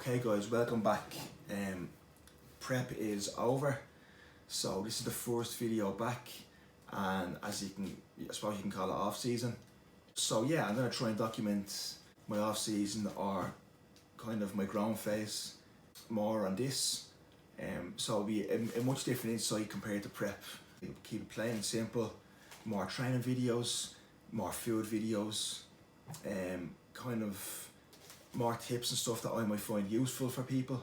Okay guys, welcome back. Prep is over, so this is the first video back, and as you can, I suppose you can call it off season. So yeah, I'm gonna try and document my off season, or kind of my growing phase, more on this. So it'll be a much different insight compared to prep. Keep it plain and simple, more training videos, more food videos, kind of more tips and stuff that I might find useful for people.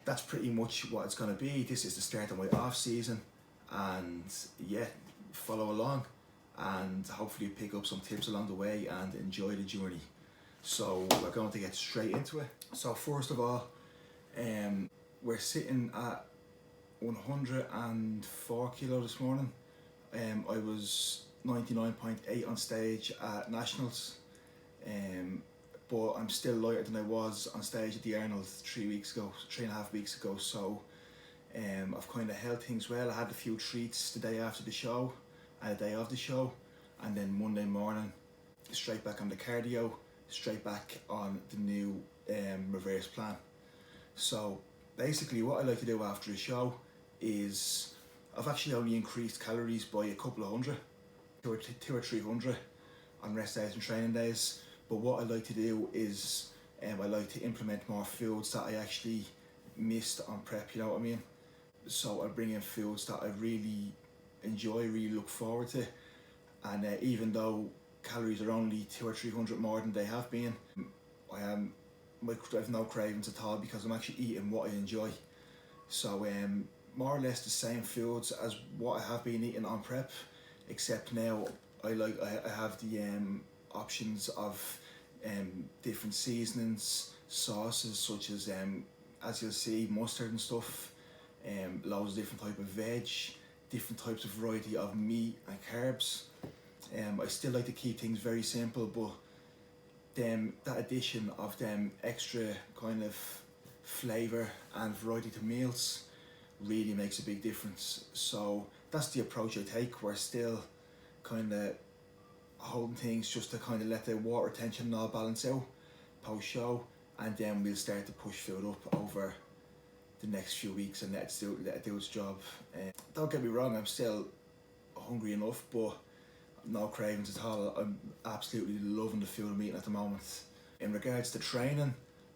That's pretty much what it's going to be. This is the start of my off season, and yeah, follow along and hopefully pick up some tips along the way and enjoy the journey. So we're going to get straight into it. So first of all, we're sitting at 104 kilo this morning. I was 99.8 on stage at Nationals, but I'm still lighter than I was on stage at the Arnold 3.5 weeks ago. So I've kind of held things well. I had a few treats the day after the show and the day of the show, and then Monday morning straight back on the cardio, straight back on the new reverse plan. So basically what I like to do after a show is, I've actually only increased calories by a couple of hundred, 200 or 300 on rest days and training days. But what I like to do is I like to implement more foods that I actually missed on prep, you know what I mean? So I bring in foods that I really enjoy, really look forward to, and even though calories are only 200 or 300 more than they have been, I have no cravings at all, because I'm actually eating what I enjoy. So more or less the same foods as what I have been eating on prep, except now I have the options of different seasonings, sauces such as you'll see, mustard and stuff, loads of different type of veg, different types of variety of meat and carbs. I still like to keep things very simple, but that addition of them extra kind of flavour and variety to meals really makes a big difference. So that's the approach I take. We're still kind of holding things just to kind of let the water retention all balance out post show, and then we'll start to push food up over the next few weeks and let it do its job. Don't get me wrong, I'm still hungry enough, but no cravings at all. I'm absolutely loving the food I'm eating at the moment. In regards to training,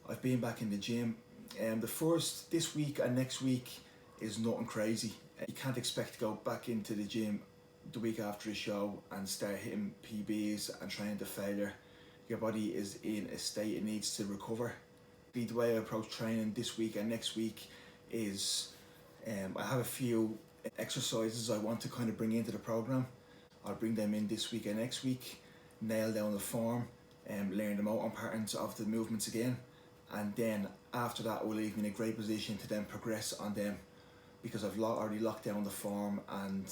I've been back in the gym, and this week and next week is nothing crazy. You can't expect to go back into the gym the week after a show and start hitting PBs and training to failure. Your body is in a state it needs to recover. The way I approach training this week and next week is I have a few exercises I want to kind of bring into the program. I'll bring them in this week and next week, nail down the form, learn them out on patterns of the movements again, and then after that will leave me in a great position to then progress on them, because I've already locked down the form and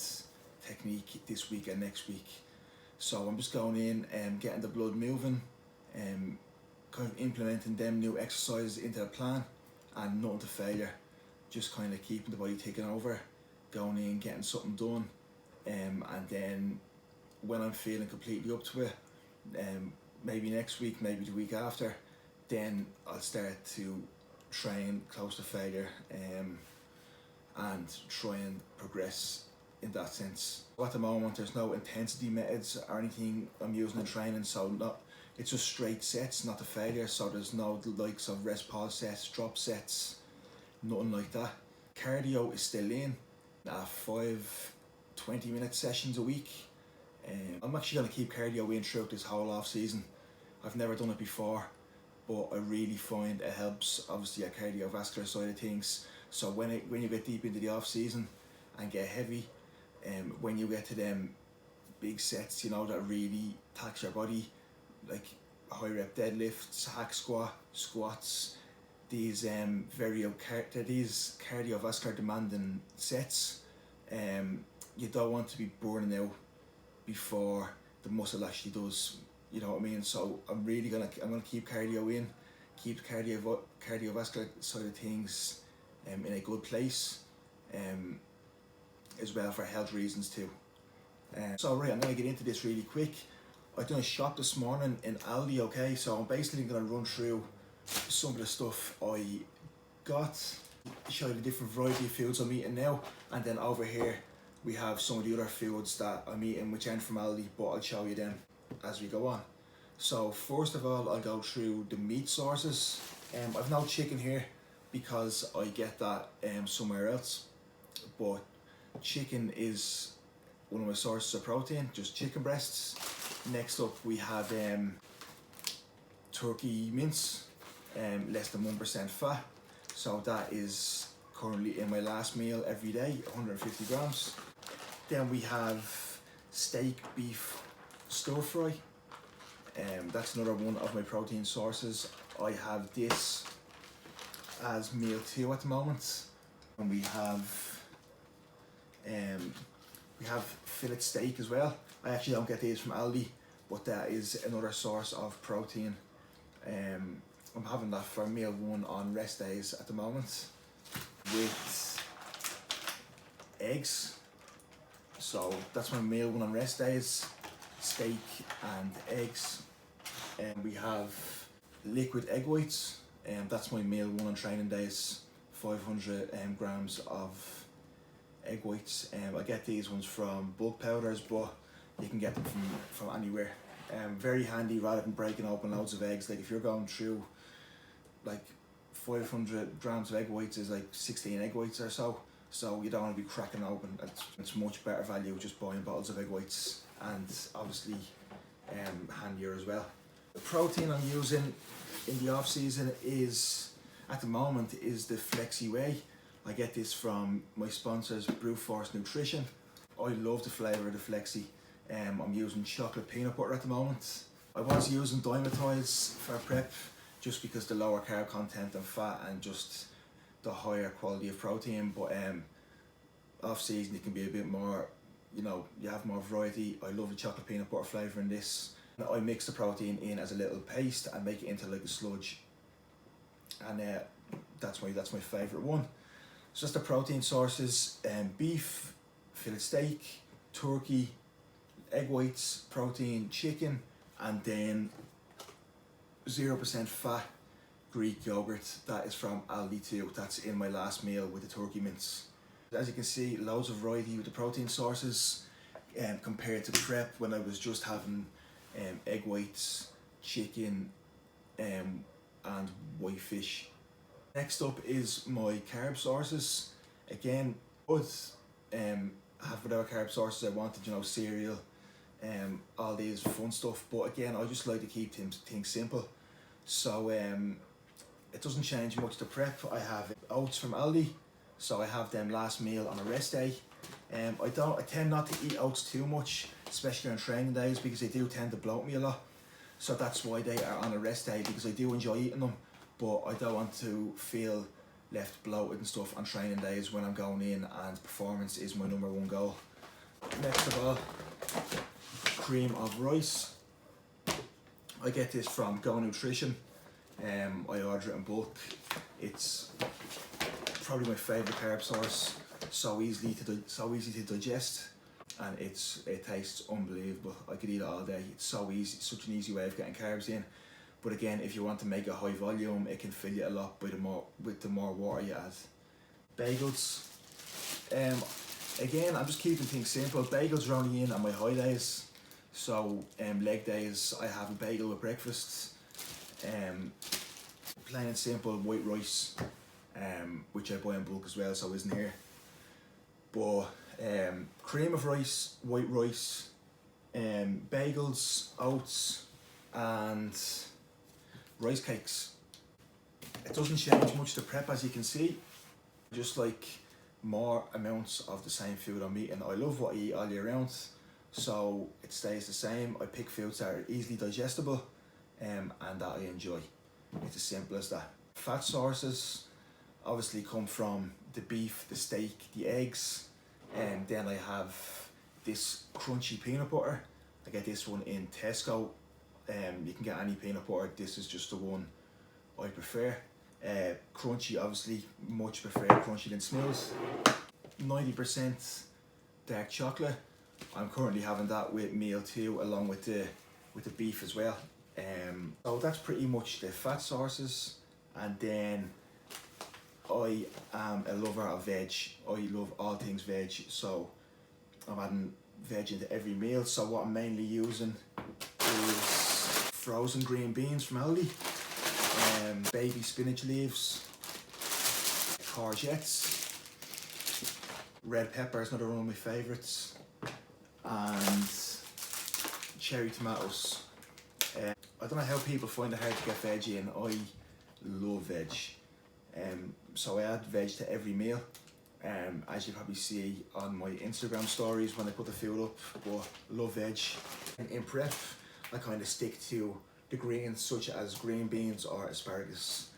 technique this week and next week. So I'm just going in and getting the blood moving, kind of implementing them new exercises into the plan, and nothing to failure, just kind of keeping the body taking over, going in, getting something done, and then when I'm feeling completely up to it, maybe next week, maybe the week after, then I'll start to train close to failure and try and progress in that sense. At the moment there's no intensity methods or anything I'm using in training, so it's just straight sets, not to failure. So there's no likes of rest pause sets, drop sets, nothing like that. Cardio is still in, 5 20-minute sessions a week. I'm actually going to keep cardio in throughout this whole off season. I've never done it before, but I really find it helps, obviously, a cardiovascular side of things. So when you get deep into the off season and get heavy, when you get to them big sets, you know, that really tax your body, like high rep deadlifts, hack squats, these cardiovascular demanding sets, you don't want to be burning out before the muscle actually does, you know what I mean? So I'm gonna keep cardio in, keep the cardiovascular side of things in a good place, as well for health reasons too. So right, I'm going to get into this really quick. I done a shop this morning in Aldi, okay? So I'm basically going to run through some of the stuff I got, show you the different variety of foods I'm eating now, and then over here we have some of the other foods that I'm eating which aren't from Aldi, but I'll show you them as we go on. So first of all, I'll go through the meat sources. I've no chicken here because I get that somewhere else, but chicken is one of my sources of protein, just chicken breasts. Next up we have turkey mince, less than 1% fat, so that is currently in my last meal every day, 150 grams. Then we have steak beef stir fry, that's another one of my protein sources. I have this as meal 2 at the moment, and we have fillet steak as well. I actually don't get these from Aldi, but that is another source of protein. I'm having that for meal 1 on rest days at the moment with eggs. So that's my meal 1 on rest days, steak and eggs. And we have liquid egg whites, and that's my meal 1 on training days, 500 grams of egg whites. I get these ones from bulk powders, but you can get them from anywhere. Very handy rather than breaking open loads of eggs. Like if you're going through like 500 grams of egg whites is like 16 egg whites or so. So you don't want to be cracking open. It's much better value just buying bottles of egg whites, and obviously handier as well. The protein I'm using in the off season is, at the moment, is the Flexi Whey. I get this from my sponsors, Brute Force Nutrition. I love the flavour of the Flexi. I'm using chocolate peanut butter at the moment. I was using Dimetiles for prep just because the lower carb content and fat and just the higher quality of protein, but off season it can be a bit more, you know, you have more variety. I love the chocolate peanut butter flavour in this. I mix the protein in as a little paste and make it into like a sludge, and that's my favourite one. So that's the protein sources: beef, fillet steak, turkey, egg whites, protein, chicken, and then 0% fat Greek yogurt. That is from Aldi too. That's in my last meal with the turkey mince. As you can see, loads of variety with the protein sources, compared to prep when I was just having egg whites, chicken, and white fish. Next up is my carb sources. Again, I would have whatever carb sources I wanted, you know, cereal, all these fun stuff, but again, I just like to keep things simple. So it doesn't change much to prep. I have oats from Aldi, so I have them last meal on a rest day. I tend not to eat oats too much, especially on training days, because they do tend to bloat me a lot. So that's why they are on a rest day, because I do enjoy eating them, but I don't want to feel left bloated and stuff on training days when I'm going in, and performance is my #1 goal. Next of all, cream of rice. I get this from Go Nutrition. I order it in bulk. It's probably my favourite carb source. So easy to digest, and it tastes unbelievable. I could eat it all day. It's so easy. It's such an easy way of getting carbs in. But again, if you want to make a high volume, it can fill you a lot with the more water you add. Bagels. Again, I'm just keeping things simple. Bagels are only in on my high days. So leg days, I have a bagel with breakfast. Plain and simple white rice, which I buy in bulk as well, so isn't here. But cream of rice, white rice, bagels, oats, and rice cakes. It doesn't change much to prep, as you can see. Just like more amounts of the same food I'm eating. I love what I eat all year round, so it stays the same. I pick foods that are easily digestible, and that I enjoy. It's as simple as that. Fat sources obviously come from the beef, the steak, the eggs, and then I have this crunchy peanut butter. I get this one in Tesco. You can get any peanut butter. This is just the one I prefer. Crunchy, obviously, much prefer crunchy than smooth. 90% dark chocolate. I'm currently having that with meal 2 along with the beef as well. So that's pretty much the fat sources. And then I am a lover of veg. I love all things veg, so I'm adding veg into every meal. So what I'm mainly using is frozen green beans from Aldi, baby spinach leaves, courgettes, red pepper is another one of my favourites, and cherry tomatoes. I don't know how people find it hard to get veg in. I love veg. So I add veg to every meal. As you probably see on my Instagram stories when I put the food up, but love veg. And in prep, I kind of stick to the greens such as green beans or asparagus.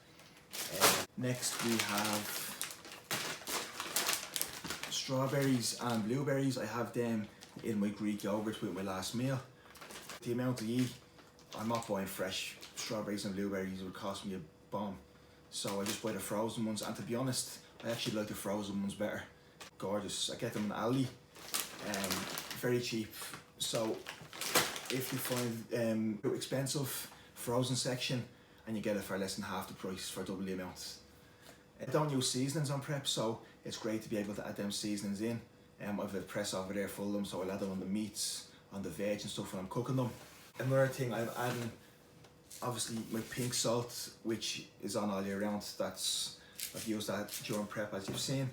Next we have strawberries and blueberries. I have them in my Greek yogurt with my last meal. The amount I eat, I'm not buying fresh strawberries and blueberries, it would cost me a bomb. So I just buy the frozen ones, and to be honest, I actually like the frozen ones better. Gorgeous. I get them in Aldi, very cheap. So if you find too expensive frozen section, and you get it for less than half the price for double the amount. I don't use seasonings on prep, so it's great to be able to add them seasonings in. I've a press over there full of them, so I'll add them on the meats, on the veg and stuff when I'm cooking them. Another thing I'm adding, obviously my pink salt, which is on all year round. I've used that during prep, as you've seen.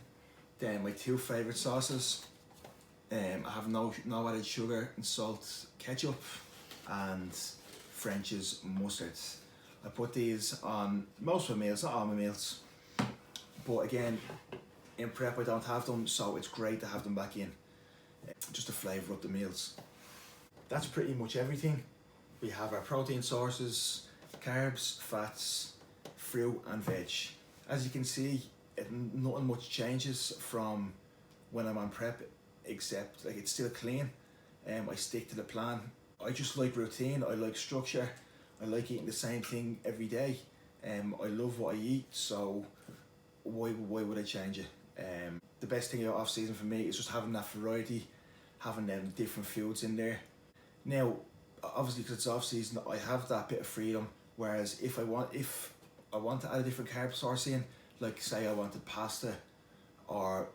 Then my two favourite sauces. I have no added sugar and salt, ketchup and French's mustard. I put these on most of my meals, not all my meals. But again, in prep I don't have them, so it's great to have them back in, just to flavour up the meals. That's pretty much everything. We have our protein sources, carbs, fats, fruit and veg. As you can see, nothing much changes from when I'm on prep, except like it's still clean. I stick to the plan. I just like routine, I like structure, I like eating the same thing every day. I love what I eat, so why would I change it? The best thing about off season for me is just having that variety, having them different foods in there. Now, obviously because it's off season, I have that bit of freedom, whereas if I want to add a different carb source in, like say I wanted pasta or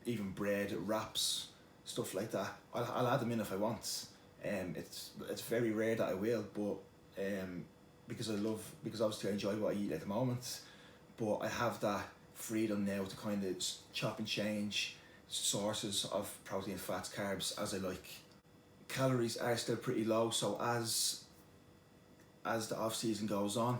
even bread, wraps, stuff like that, I'll add them in if I want. It's very rare that I will, but because obviously I enjoy what I eat at the moment, but I have that freedom now to kind of chop and change sources of protein, fats, carbs as I like. Calories are still pretty low, so as the off season goes on,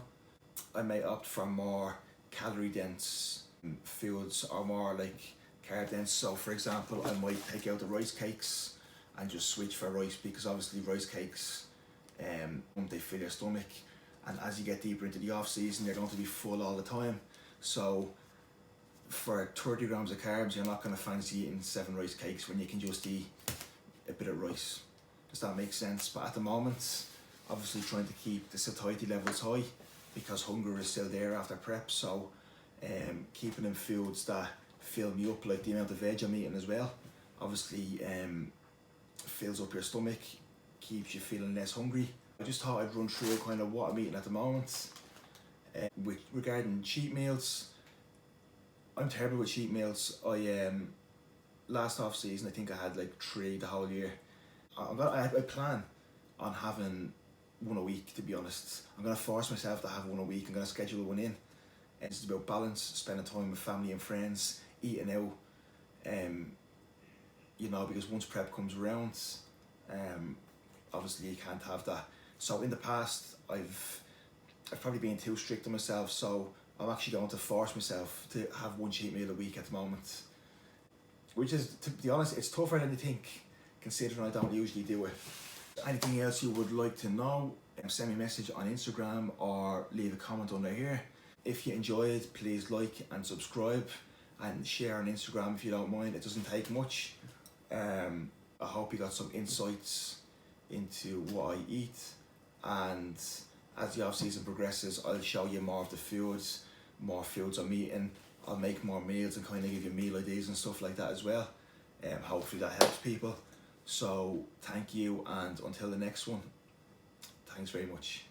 I may opt for more calorie dense foods or more like carb dense. So for example, I might take out the rice cakes and just switch for rice, because obviously rice cakes they fill your stomach, and as you get deeper into the off season you're going to be full all the time. So for 30 grams of carbs, you're not going to fancy eating 7 rice cakes when you can just eat a bit of rice. Does that make sense? But at the moment, obviously trying to keep the satiety levels high, because hunger is still there after prep. So keeping in foods that fill me up, like the amount of veg I'm eating as well, obviously fills up your stomach, keeps you feeling less hungry. I just thought I'd run through kind of what I'm eating at the moment. Regarding cheat meals, I'm terrible with cheat meals. Last off season I think I had like 3 the whole year. I plan on having one a week, to be honest. I'm going to force myself to have one a week. I'm going to schedule one in. It's about balance, spending time with family and friends, eating out, you know, because once prep comes around, obviously you can't have that. So in the past I've probably been too strict on myself, so I'm actually going to force myself to have one cheat meal a week at the moment, which is, to be honest, it's tougher than you think, considering I don't usually do it. Anything else you would like to know, send me a message on Instagram or leave a comment under here. If you enjoyed, please like and subscribe and share on Instagram if you don't mind. It doesn't take much. I hope you got some insights into what I eat, and as the off season progresses I'll show you more of the foods, more foods I'm eating. I'll make more meals and kind of give you meal ideas and stuff like that as well. Hopefully that helps people. So thank you, and until the next one, thanks very much.